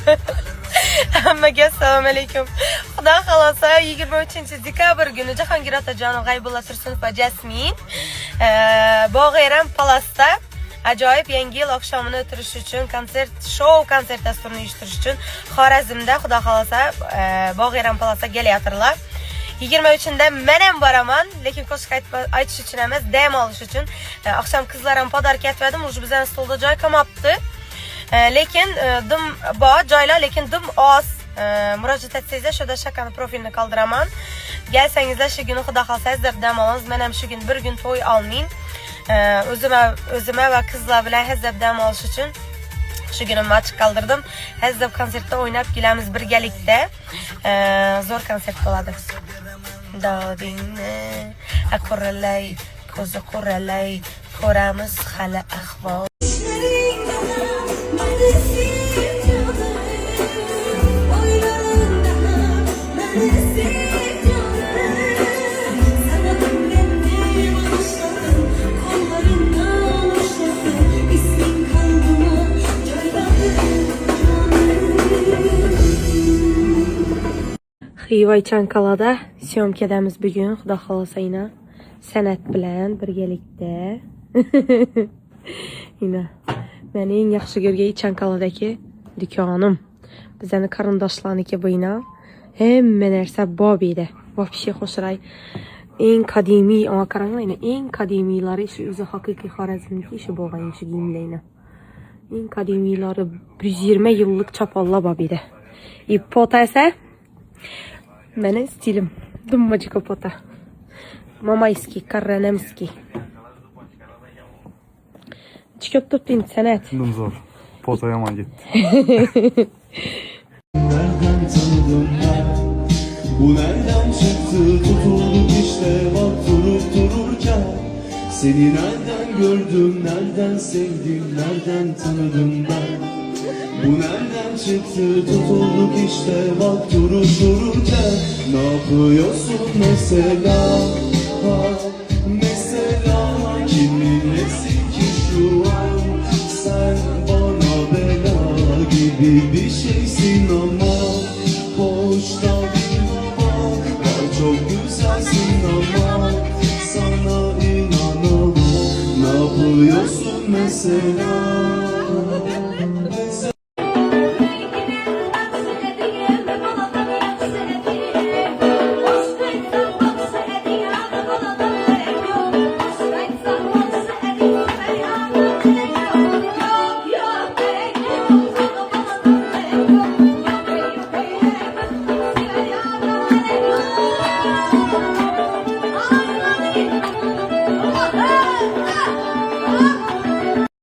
Hammaga assalomu alaykum. Xudo xolasa 23-dekabr kuni Jahongir Otajonov, G'aybulla Tursunov va Jasmin Bog'eram Palasda ajoyib yangi yil oqshomini o'tirish uchun konsert dasturini uyushtirish uchun Xorazmda xudo xolasa Bog'eram Palasda kelayotirlar. 23'inde men ham boraman, lekin qo'shiq aytish uchun emas, dam olish uchun. Akşam qizlarim podarka etmedim, уже bizning stolda joy qolmabdi. Lekin dim bor joylar, lekin dim oz. Murojaat etsangizlar, shu shakani profilini qoldiraman. Kelsangizlar shu kuni xudo xolsa sizlar dam olasiz. Men ham shu kun bir kun to'y olmayin. O'zima va qizlar bilan hazab dam olish uchun shu kunimni ochiq qoldirdim. Hazab konsertda o'ynab kelamiz birgalikda. Zo'r konsert bo'ladi. Dodingni aquralay, ko'zi quralay, ko'ramiz hali ahvol. Xiva Çankala'da syomkadamiz bugün, xudo xolasa yine san'at bilan birgalikda. Yine meni eng yaxshi ko'rgan Çankala'daki dükkanım. Bizani qarindoshlarniki bu yine. Hamma narsa bor edi. Вообще xo'shiray. Eng qadimiy, ama qaranglar, yine eng qadimiylari shu o'zi haqiqiy Xorazmniki shu bo'lgan shu kiyimlar. Eng qadimiylari 120 yillik chopollar bor edi. Ipota esa benim stilim. Dumacık pota. Mamayski, Karranemski. Çıkıp tutayım senet. Dım zor. Pota yaman gitti. Nereden tanıdım ben? Bu nereden çıktı? Tutulduk işte bak durup dururken. Seni nereden gördüm? Nereden sevdim? Nereden tanıdım ben? Bu nereden çıktı? Tutulduk işte bak durup dururken. Ne yapıyorsun mesela? Ha, mesela kiminlesin ki şu an? Sen bana bela gibi bir şeysin ama hoşta bir bak var, çok güzelsin ama sana inanamam. Ne yapıyorsun mesela?